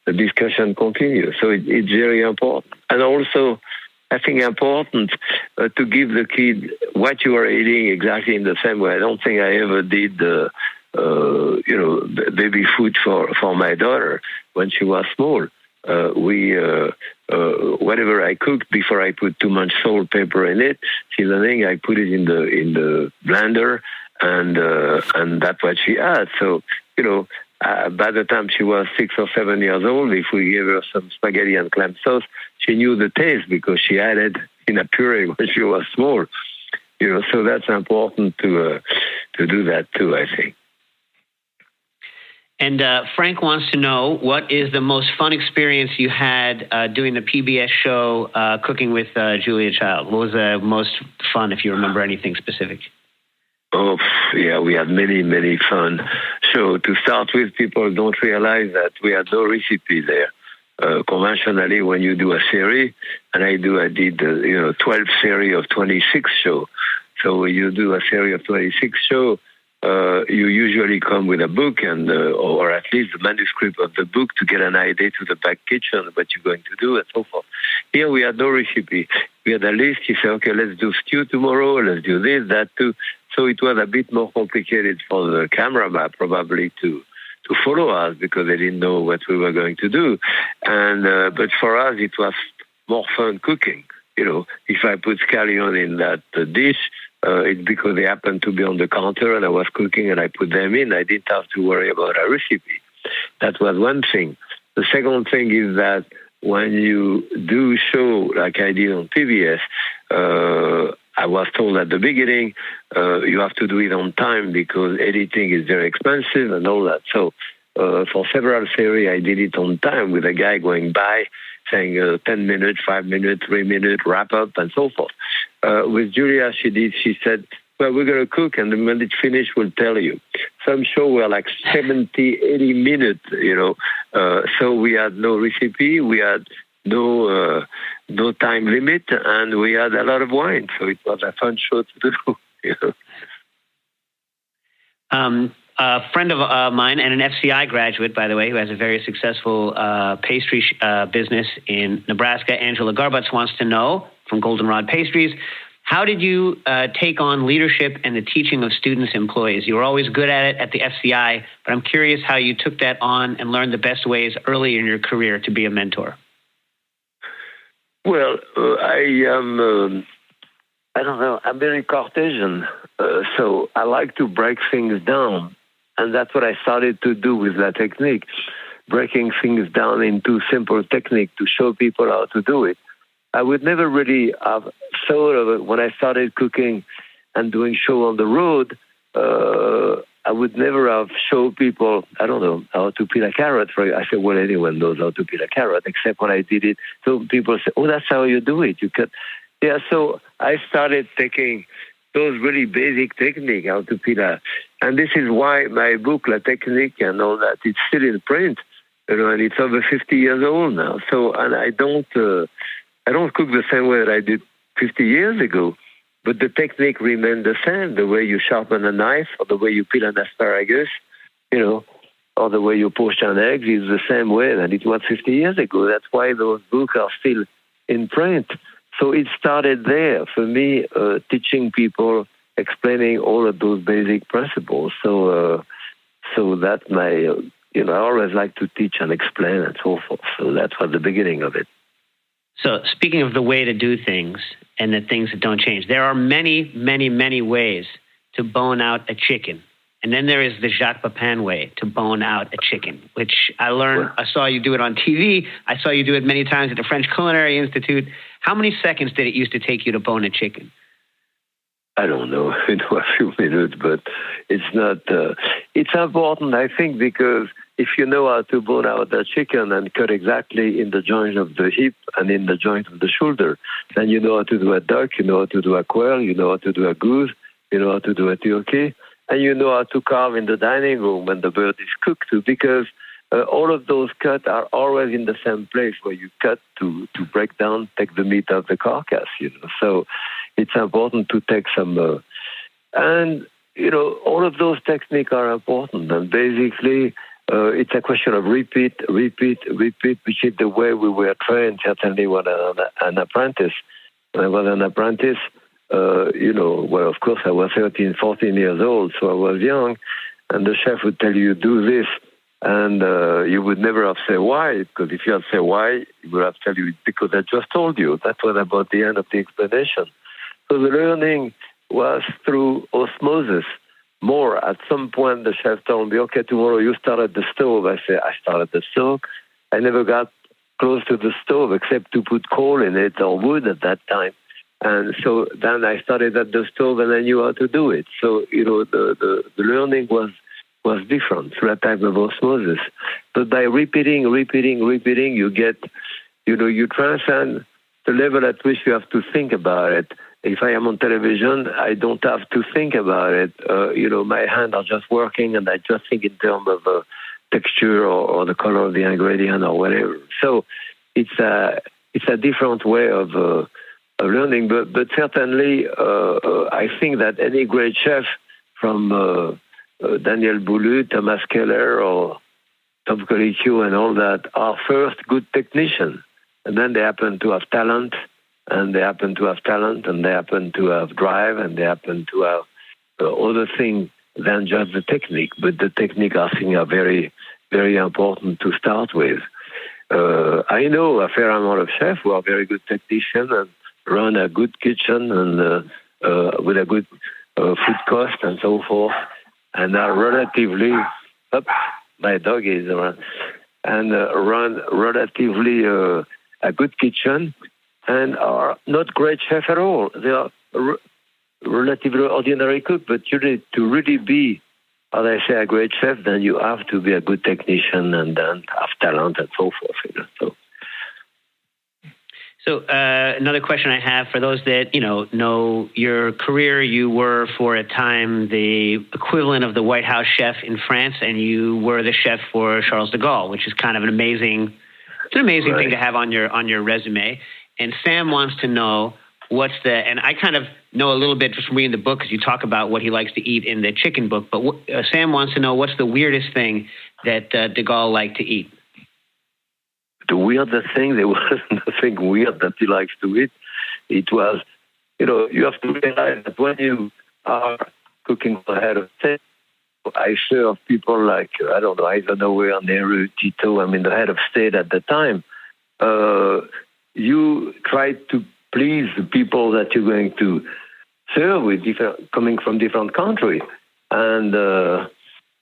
Speaker 6: The discussion continues. So it's very important. And also, I think important to give the kid what you are eating exactly in the same way. I don't think I ever did baby food for my daughter when she was small. Whatever I cooked, before I put too much salt, pepper in it, seasoning, I put it in the blender, and that's what she had. So, by the time she was 6 or 7 years old, if we gave her some spaghetti and clam sauce, she knew the taste because she had it in a puree when she was small. So that's important to do that too, I think.
Speaker 1: And Frank wants to know, what is the most fun experience you had doing the PBS show Cooking with Julia Child? What was the most fun, if you remember anything specific?
Speaker 6: Oh, yeah, we had many, many fun. So to start with, people don't realize that we had no recipe there. Conventionally, when you do a series, and I did 12 series of 26 shows. So when you do a series of 26 shows, you usually come with a book or at least the manuscript of the book to get an idea to the back kitchen, what you're going to do, and so forth. Here we had no recipe. We had a list. You say, okay, let's do stew tomorrow. Let's do this, that, too. So it was a bit more complicated for the cameraman probably to follow us because they didn't know what we were going to do. But for us, it was more fun cooking. If I put scallion in that dish, it's because they happened to be on the counter and I was cooking and I put them in. I didn't have to worry about a recipe. That was one thing. The second thing is that when you do show like I did on PBS, I was told at the beginning, you have to do it on time because editing is very expensive and all that. So for several series, I did it on time with a guy going by saying 10 minutes, 5 minutes, 3 minutes, wrap up, and so forth. With Julia, she said, well, we're going to cook, and when it's finished, we'll tell you. Some shows were like 70, 80 minutes, so we had no recipe, we had no time limit, and we had a lot of wine, so it was a fun show to do.
Speaker 1: A friend of mine and an FCI graduate, by the way, who has a very successful pastry business in Nebraska, Angela Garbutz, wants to know from Goldenrod Pastries, how did you take on leadership and the teaching of students' employees? You were always good at it at the FCI, but I'm curious how you took that on and learned the best ways early in your career to be a mentor.
Speaker 6: Well, I am, I don't know, I'm very Cartesian, so I like to break things down. And that's what I started to do with that technique, breaking things down into simple technique to show people how to do it. I would never really have thought of it when I started cooking and doing show on the road. I would never have showed people, I don't know, how to peel a carrot. I said, well, anyone knows how to peel a carrot, except when I did it. So people say, oh, that's how you do it. You cut. Yeah, so I started taking those really basic technique, how to peel a. And this is why my book, La Technique and all that, it's still in print, and it's over 50 years old now. So, and I don't cook the same way that I did 50 years ago, but the technique remained the same. The way you sharpen a knife, or the way you peel an asparagus, or the way you poach an egg is the same way that it was 50 years ago. That's why those books are still in print. So it started there for me, teaching people, explaining all of those basic principles. So that's my, I always like to teach and explain and so forth. So that was the beginning of it.
Speaker 1: So speaking of the way to do things and the things that don't change, there are many, many, many ways to bone out a chicken. And then there is the Jacques Pépin way to bone out a chicken, which I learned. I saw you do it on TV. I saw you do it many times at the French Culinary Institute. How many seconds did it used to take you to bone a chicken?
Speaker 6: I don't know, a few minutes, but it's not. It's important, I think, because if you know how to bone out a chicken and cut exactly in the joint of the hip and in the joint of the shoulder, then you know how to do a duck, you know how to do a quail, you know how to do a goose, you know how to do a turkey, and you know how to carve in the dining room when the bird is cooked too, because all of those cuts are always in the same place where you cut to break down, take the meat of the carcass, So it's important to take some, all of those techniques are important. And basically, it's a question of repeat, which is the way we were trained, certainly when an apprentice. when I was an apprentice, well, of course, I was 13, 14 years old, so I was young, and the chef would tell you, do this, and you would never have said why, because if you had said why, he would have told you, because I just told you. That was about the end of the explanation. So the learning was through osmosis. More, at some point, the chef told me, okay, tomorrow you start at the stove. I said, I start at the stove. I never got close to the stove except to put coal in it or wood at that time. And so then I started at the stove and I knew how to do it. So, the learning was different through that type of osmosis. But by repeating, you get, you transcend the level at which you have to think about it. If I am on television, I don't have to think about it. My hands are just working and I just think in terms of texture or the color of the ingredient or whatever. So it's a different way of learning. But certainly, I think that any great chef from Daniel Boulud, Thomas Keller, or Tom Colicchio and all that are first good technicians. And then they happen to have talent, and they happen to have drive, and they happen to have other things than just the technique. But the technique, I think, are very, very important to start with. I know a fair amount of chefs who are very good technicians and run a good kitchen and with a good food cost and so forth, and are relatively, my dog is around, and run relatively a good kitchen and are not great chefs at all. They are relatively ordinary cook, but you need to really be, as I say, a great chef, then you have to be a good technician and then have talent and so forth.
Speaker 1: So another question I have for those that, know your career, you were for a time the equivalent of the White House chef in France, and you were the chef for Charles de Gaulle, which is kind of an amazing thing to have on your resume. And Sam wants to know and I kind of know a little bit just from reading the book because you talk about what he likes to eat in the chicken book, but Sam wants to know what's the weirdest thing that de Gaulle liked to eat?
Speaker 6: The weirdest thing, there was nothing weird that he likes to eat. It was, you have to realize that when you are cooking for head of state, I serve people like, Eisenhower, Nehru, Tito, the head of state at the time. You try to please the people that you're going to serve with, coming from different countries. And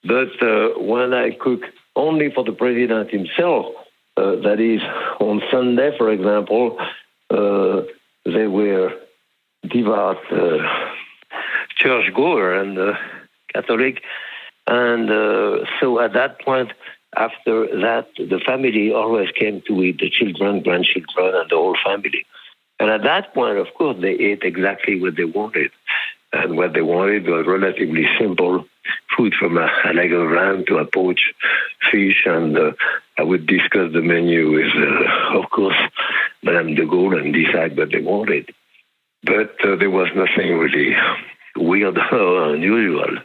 Speaker 6: but when I cook only for the president himself, that is, on Sunday, for example, they were devout churchgoer and Catholic. And so at that point, after that, the family always came to eat, the children, grandchildren, and the whole family. And at that point, of course, they ate exactly what they wanted. And what they wanted was relatively simple food, from a leg of lamb to a poached fish. And I would discuss the menu with, of course, Madame de Gaulle and decide what they wanted. But there was nothing really weird or unusual.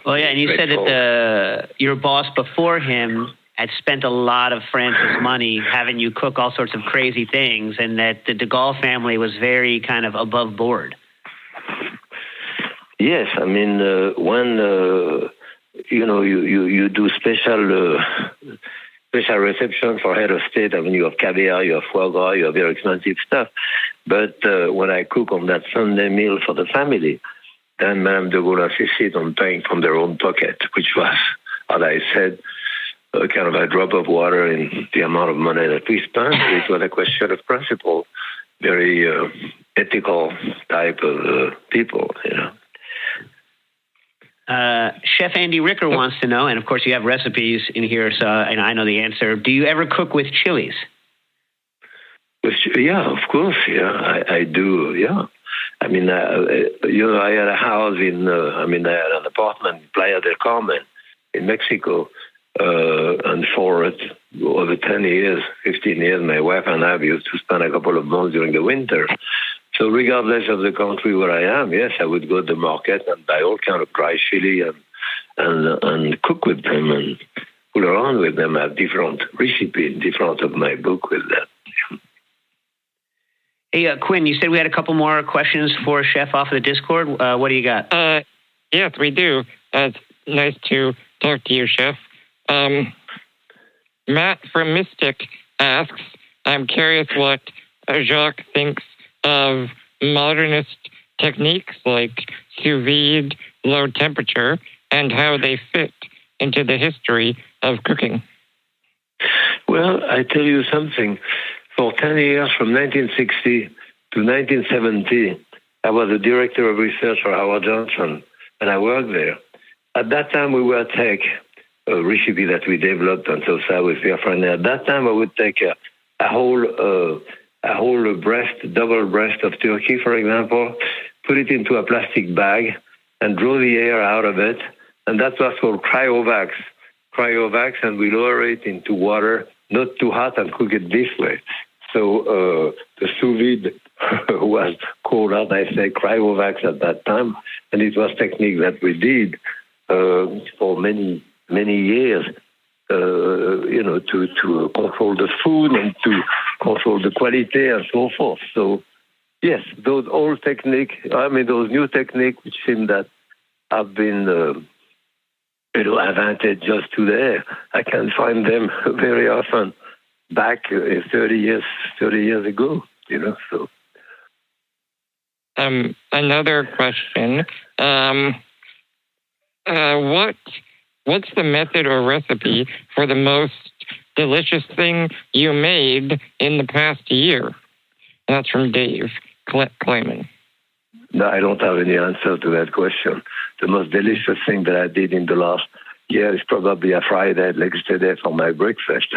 Speaker 1: Well, yeah, and you said that your boss before him had spent a lot of France's money having you cook all sorts of crazy things, and that the de Gaulle family was very kind of above board.
Speaker 6: Yes, when you do special reception for head of state, you have caviar, you have foie gras, you have very expensive stuff. But when I cook on that Sunday meal for the family, then Madame de Gaulle insisted on paying from their own pocket, which was, as I said, kind of a drop of water in the amount of money that we spent. It was a question of principle, very ethical type of people,
Speaker 1: Chef Andy Ricker wants to know, and of course you have recipes in here, so and I know the answer. Do you ever cook with chilies?
Speaker 6: Yeah, of course. Yeah, I do. Yeah. I had a house I had an apartment in Playa del Carmen in Mexico, and for over 10 years, 15 years, my wife and I used to spend a couple of months during the winter. So regardless of the country where I am, yes, I would go to the market and buy all kind of dry chili and cook with them and fool around with them. I have different recipes, different of my book with that.
Speaker 1: Hey, Quinn, you said we had a couple more questions for Chef off of the Discord. What do you got?
Speaker 7: Yes, we do. It's nice to talk to you, Chef. Matt from Mystic asks, I'm curious what Jacques thinks of modernist techniques like sous vide, low temperature, and how they fit into the history of cooking.
Speaker 6: Well, I tell you something. For 10 years, from 1960 to 1970, I was the director of research for Howard Johnson, and I worked there. At that time, we would take a recipe that we developed on Sosa with Pierre Franet. At that time, I would take a whole breast, double breast of turkey, for example, put it into a plastic bag, and draw the air out of it, and that's what's called cryovac, and we lower it into water, not too hot, and cook it this way. So the sous vide was called out, I say, cryovac at that time, and it was technique that we did for many years, to control the food and to control the quality and so forth. So yes, those old technique, those new techniques, which seem that have been invented just today, I can find them very often back 30 years ago, so.
Speaker 7: Another question. What's the method or recipe for the most delicious thing you made in the past year? And that's from Dave Clayman.
Speaker 6: No, I don't have any answer to that question. The most delicious thing that I did in the last year is probably a fried egg yesterday for my breakfast.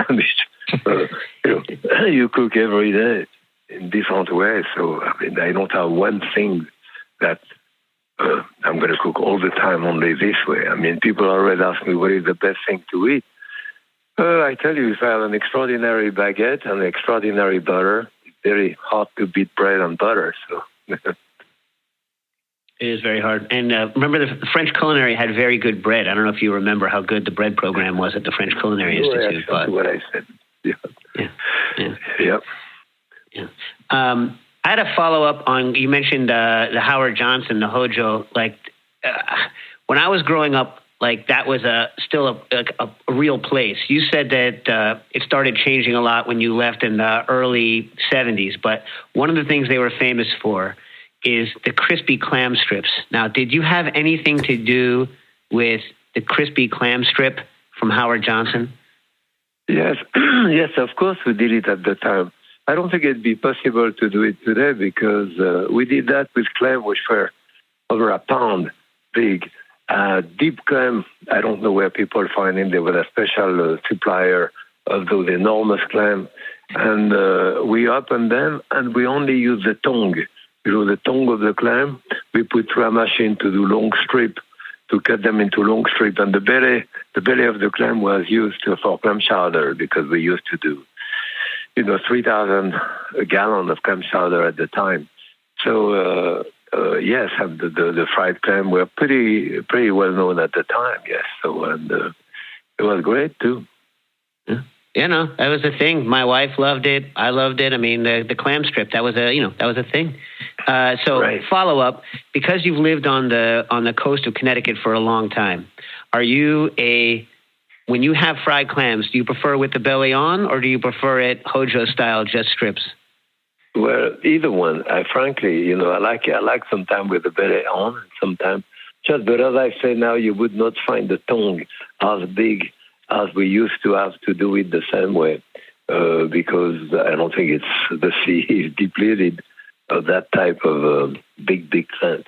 Speaker 6: You cook every day in different ways. So, I don't have one thing that I'm going to cook all the time only this way. People always ask me, what is the best thing to eat? I tell you, if I have an extraordinary baguette and extraordinary butter, it's very hard to beat bread and butter. So.
Speaker 1: It is very hard. And remember, the French Culinary had very good bread. I don't know if you remember how good the bread program was at the French Culinary Institute.
Speaker 6: That's what I said. Yeah.
Speaker 1: I had a follow-up on, you mentioned the Howard Johnson, the Hojo. When I was growing up, that was still a real place. You said that it started changing a lot when you left in the early 70s, but one of the things they were famous for is the crispy clam strips. Now, did you have anything to do with the crispy clam strip from Howard Johnson?
Speaker 6: Yes, yes, of course we did it at the time. I don't think it'd be possible to do it today because we did that with clam which were over a pound big. Deep clam, I don't know where people find them. There was a special supplier of those enormous clam. And we opened them and we only use the tongue. The tongue of the clam, we put through a machine to do long strip, to cut them into long strip. And the belly of the clam was used for clam chowder because we used to do, 3,000 gallons of clam chowder at the time. So, yes, and the fried clam were pretty well known at the time, yes. So, and it was great too.
Speaker 1: Yeah, that was a thing. My wife loved it. I loved it. The clam strip, that was a thing. Right. Follow up, because you've lived on the coast of Connecticut for a long time, when you have fried clams, do you prefer with the belly on, or do you prefer it Hojo style, just strips?
Speaker 6: Well, either one. Frankly, I like sometimes with the belly on, sometimes just. But as I say now, you would not find the tongue as big as we used to have to do it the same way, because I don't think the sea is depleted of that type of big clams.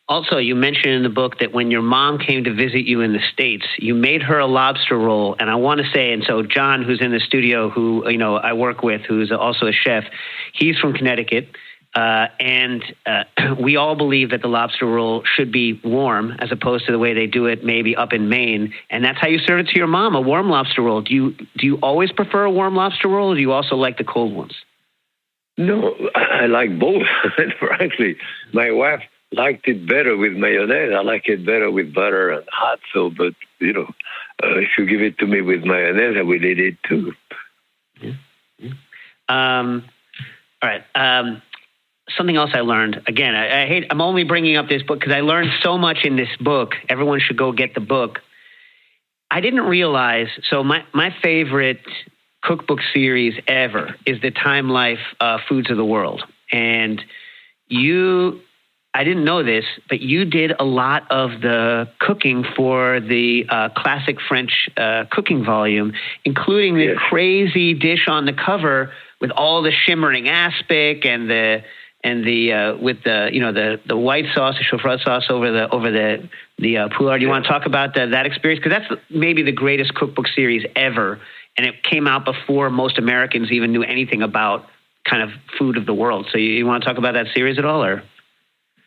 Speaker 1: Also, you mentioned in the book that when your mom came to visit you in the States, you made her a lobster roll. And I want to say, and so John, who's in the studio, who I work with, who's also a chef, he's from Connecticut. And we all believe that the lobster roll should be warm as opposed to the way they do it maybe up in Maine. And that's how you serve it to your mom, a warm lobster roll. Do you always prefer a warm lobster roll, or do you also like the cold ones?
Speaker 6: No, I like both. Frankly, my wife liked it better with mayonnaise. I like it better with butter and hot. So, but, if you give it to me with mayonnaise, I will eat it too.
Speaker 1: Yeah. All right. Something else I learned. Again, I'm only bringing up this book because I learned so much in this book. Everyone should go get the book. I didn't realize, so my favorite cookbook series ever is the Time Life Foods of the World. And I didn't know this, but you did a lot of the cooking for the classic French cooking volume, including the crazy dish on the cover with all the shimmering aspic and the white sauce, the chaufrot sauce over the poulard. Do you want to talk about that experience? Because that's maybe the greatest cookbook series ever, and it came out before most Americans even knew anything about kind of food of the world. So you want to talk about that series at all, or?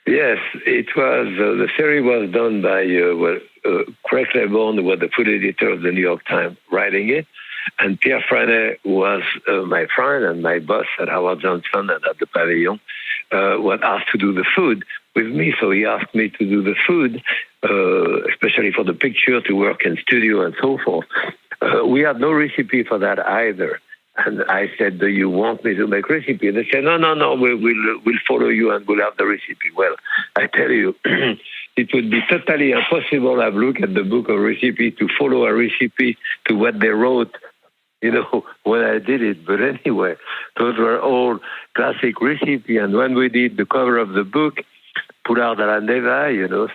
Speaker 6: Yes, it was. The series was done by Craig Claiborne, who was the food editor of the New York Times, writing it. And Pierre Franet, who was my friend and my boss at Howard Johnson and at the Pavilion, was asked to do the food with me. So he asked me to do the food, especially for the picture, to work in studio and so forth. We had no recipe for that either. And I said, do you want me to make recipe? And they said, no, we'll follow you and we'll have the recipe. Well, I tell you, it would be totally impossible to look at the book of recipe to follow a recipe to what they wrote, when I did it. But anyway, those were all classic recipe. And when we did the cover of the book, Poulard à la Neva,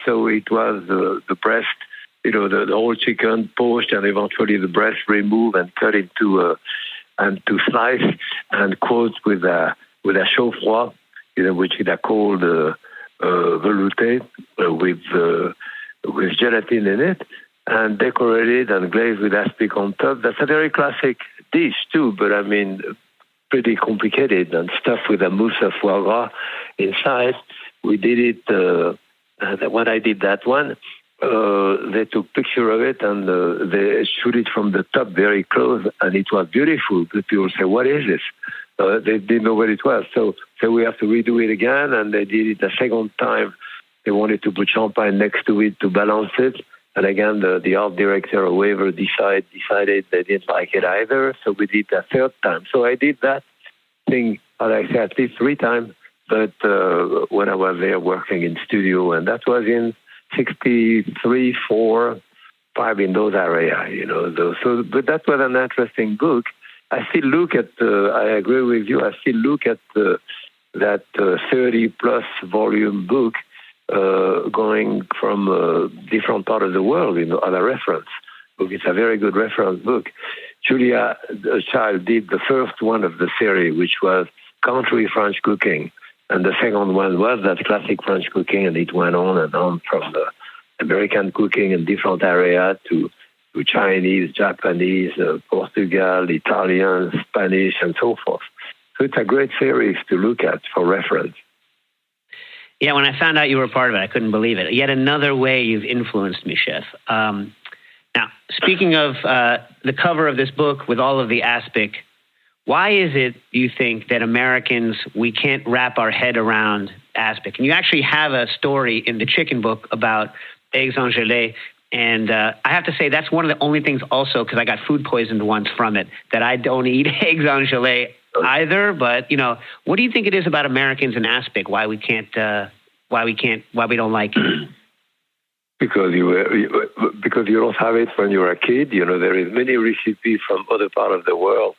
Speaker 6: so it was the breast, the whole chicken poached and eventually the breast removed and cut into and to slice and quotes with a chaud-froid, which is a cold velouté with gelatin in it, and decorated and glazed with aspic on top. That's a very classic dish too, but I mean, pretty complicated and stuffed with a mousse of foie gras inside. We did it, when I did that one, they took picture of it and they shoot it from the top very close, and it was beautiful. The people say, what is this? They didn't know what it was. So we have to redo it again, and they did it a second time. They wanted to put champagne next to it to balance it. And again, the art director or whoever decided they didn't like it either. So we did a third time. So I did that thing, as I said, at least 3 times. But when I was there working in studio, and that was in 63, 4, 5 in those areas, but that was an interesting book. I still look at, I agree with you, I still look at that 30-plus volume book going from different part of the world, as a reference book. It's a very good reference book. Julia Child did the first one of the series, which was Country French Cooking. And the second one was that classic French cooking, and it went on and on from the American cooking in different areas to Chinese, Japanese, Portugal, Italian, Spanish, and so forth. So it's a great series to look at for reference.
Speaker 1: Yeah, when I found out you were a part of it, I couldn't believe it. Yet another way you've influenced me, Chef. Now, speaking of the cover of this book with all of the aspic, why is it, you think, that Americans, we can't wrap our head around aspic? And you actually have a story in the chicken book about eggs en gelée. And I have to say, that's one of the only things also, because I got food poisoned once from it, that I don't eat eggs en gelée either. But, what do you think it is about Americans and aspic, why we don't like it?
Speaker 6: Because you don't have it when you're a kid. There is many recipes from other part of the world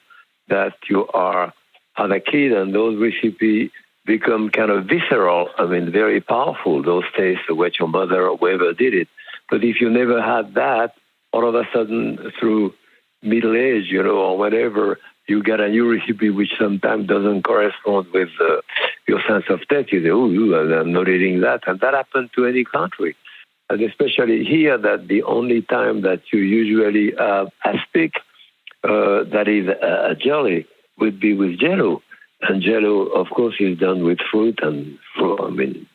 Speaker 6: that you are as a kid, and those recipes become kind of visceral. I mean, very powerful, those tastes, what your mother or whoever did it. But if you never had that, all of a sudden, through middle age, or whatever, you get a new recipe which sometimes doesn't correspond with your sense of taste. You say, I'm not eating that. And that happens to any country. And especially here, that the only time that you usually have aspic, that is a jelly, would be with Jello. And Jello, of course, is done with fruit and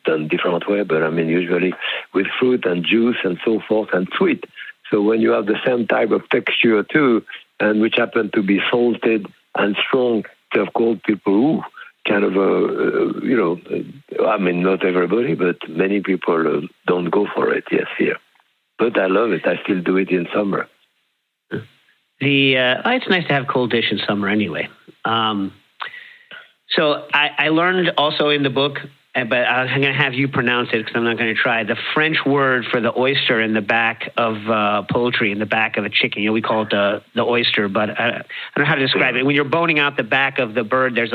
Speaker 6: done different way, but usually with fruit and juice and so forth and sweet. So when you have the same type of texture too, and which happen to be salted and strong, of course, people kind of, not everybody, but many people don't go for it, yes, here. But I love it. I still do it in summer.
Speaker 1: It's nice to have cold dish in summer anyway. So I learned also in the book, but I'm going to have you pronounce it because I'm not going to try, the French word for the oyster in the back of poultry, in the back of a chicken. We call it the oyster, but I don't know how to describe it. When you're boning out the back of the bird, there's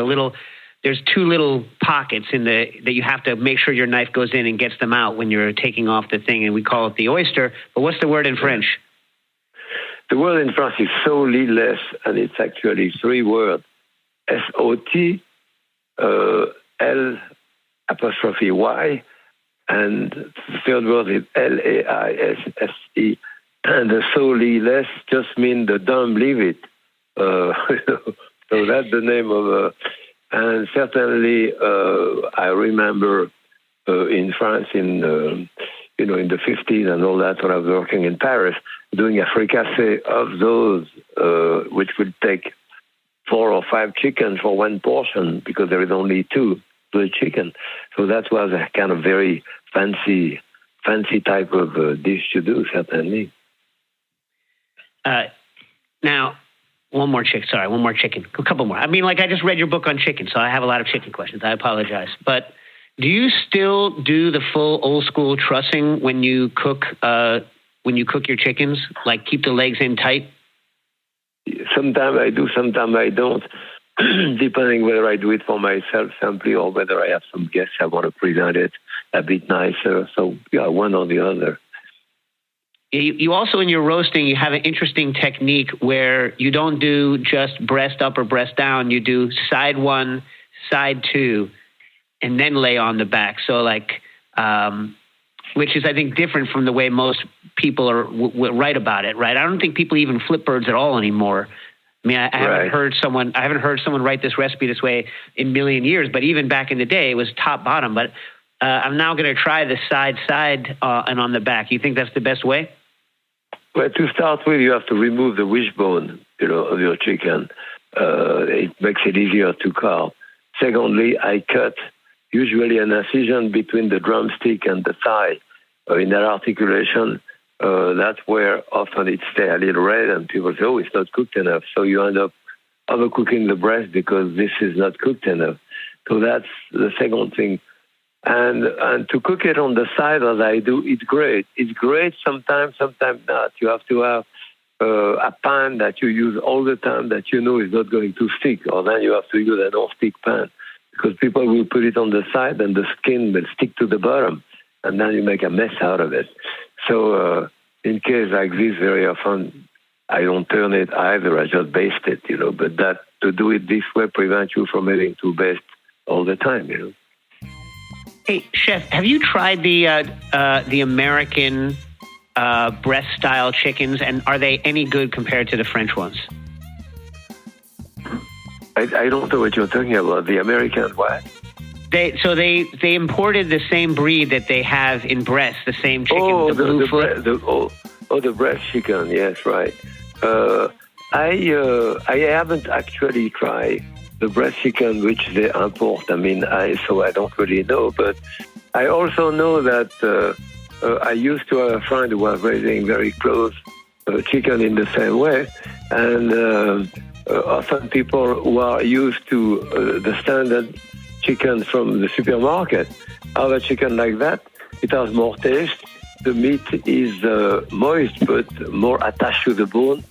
Speaker 1: two little pockets that you have to make sure your knife goes in and gets them out when you're taking off the thing, and we call it the oyster. But what's the word in French?
Speaker 6: The word in French is sautillas, and it's actually three words: SOT, L apostrophe Y, and the third word is LAISSE. And the sautillas just mean the don't leave it. So that's the name of. And certainly, I remember in France in the 50s and all that when I was working in Paris, doing a fricassee of those, which would take 4 or 5 chickens for one portion because there is only 2 per chicken. So that was a kind of very fancy type of dish to do, certainly.
Speaker 1: Now, one more chicken. A couple more. I mean, I just read your book on chicken, so I have a lot of chicken questions. I apologize. But do you still do the full old school trussing when you cook your chickens? Like keep the legs in tight?
Speaker 6: Sometimes I do, sometimes I don't, depending whether I do it for myself simply or whether I have some guests I want to present it a bit nicer. So, yeah, one or the other.
Speaker 1: You also, in your roasting, you have an interesting technique where you don't do just breast up or breast down. You do side 1, side 2, and then lay on the back. So, which is, I think, different from the way most people write about it, right? I don't think people even flip birds at all anymore. I mean, I haven't heard someone write this recipe this way in a million years, but even back in the day, it was top bottom. But I'm now going to try the side and on the back. You think that's the best way?
Speaker 6: Well, to start with, you have to remove the wishbone, of your chicken. It makes it easier to carve. Secondly, I cut usually an incision between the drumstick and the thigh in that articulation. That's where often it stays a little red, and people say, "Oh, it's not cooked enough." So you end up overcooking the breast because this is not cooked enough. So that's the second thing. And to cook it on the side as I do, it's great. It's great sometimes not. You have to have a pan that you use all the time that you know is not going to stick, or then you have to use an non-stick pan because people will put it on the side and the skin will stick to the bottom, and then you make a mess out of it. So in case like this, very often I don't turn it either. I just baste it, But that to do it this way prevents you from having to baste all the time,
Speaker 1: Hey, Chef, have you tried the American breast-style chickens, and are they any good compared to the French ones?
Speaker 6: I don't know what you're talking about. The American what?
Speaker 1: They imported the same breed that they have in breast, the same chicken, the blue foot.
Speaker 6: The breast chicken. Yes, right. I haven't actually tried the breast chicken which they import. So I don't really know. But I also know that I used to have a friend who was raising very close chicken in the same way, and often people who are used to the standard chicken from the supermarket have a chicken like that. It has more taste. The meat is moist but more attached to the bone.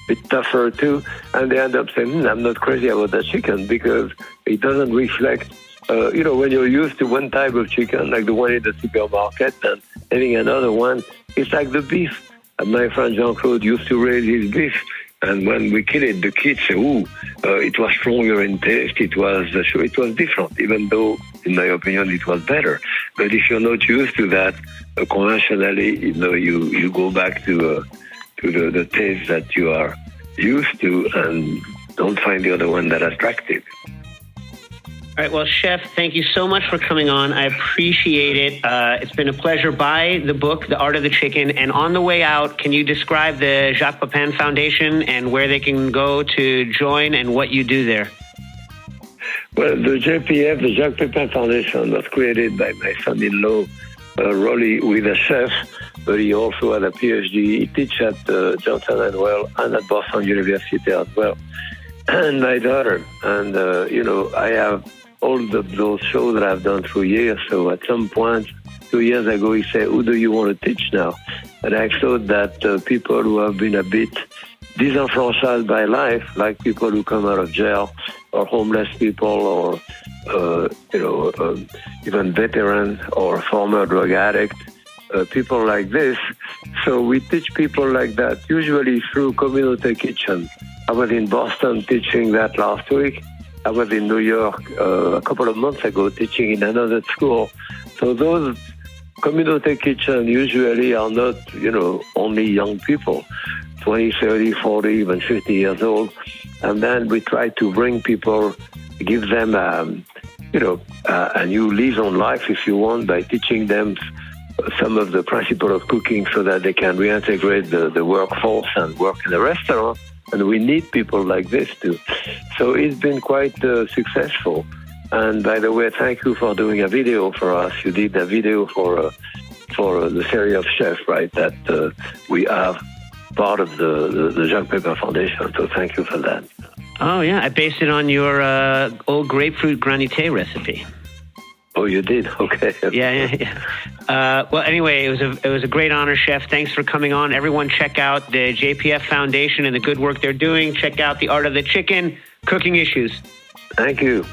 Speaker 6: It's tougher too, and they end up saying, I'm not crazy about that chicken because it doesn't reflect, when you're used to one type of chicken, like the one in the supermarket, and having another one, it's like the beef. And my friend Jean-Claude used to raise his beef, and when we kill it, the kids say, it was stronger in taste, it was different, even though, in my opinion, it was better. But if you're not used to that, conventionally, you go back to the taste that you are used to and don't find the other one that attractive.
Speaker 1: All right, well, Chef, thank you so much for coming on. I appreciate it. It's been a pleasure. Buy the book, The Art of the Chicken. And on the way out, can you describe the Jacques Pépin Foundation and where they can go to join and what you do there?
Speaker 6: Well, the JPF, the Jacques Pépin Foundation, was created by my son-in-law, Rolly, with a chef, but he also had a PhD. He teaches at Johnson & Wales and at Boston University as well. and my daughter. And, I have all those shows that I've done through years. So at some point, 2 years ago, he said, who do you want to teach now? And I thought that people who have been a bit disenfranchised by life, like people who come out of jail, or homeless people, or even veterans or former drug addicts, people like this. So we teach people like that, usually through community kitchen. I was in Boston teaching that last week. I was in New York a couple of months ago teaching in another school. So those community kitchen usually are not, only young people, 20, 30, 40, even 50 years old. And then we try to bring people, give them, a new lease on life, if you want, by teaching them some of the principles of cooking so that they can reintegrate the workforce and work in a restaurant. And we need people like this too. So it's been quite successful. And by the way, thank you for doing a video for us. You did a video for the series of chefs, right? That we have part of the Jacques Pépin Foundation. So thank you for that.
Speaker 1: Oh yeah, I based it on your old grapefruit granité recipe.
Speaker 6: Oh, you did? Okay.
Speaker 1: Yeah. Well, anyway, it was a great honor, Chef. Thanks for coming on. Everyone, check out the JPF Foundation and the good work they're doing. Check out The Art of the Chicken, Cooking Issues.
Speaker 6: Thank you.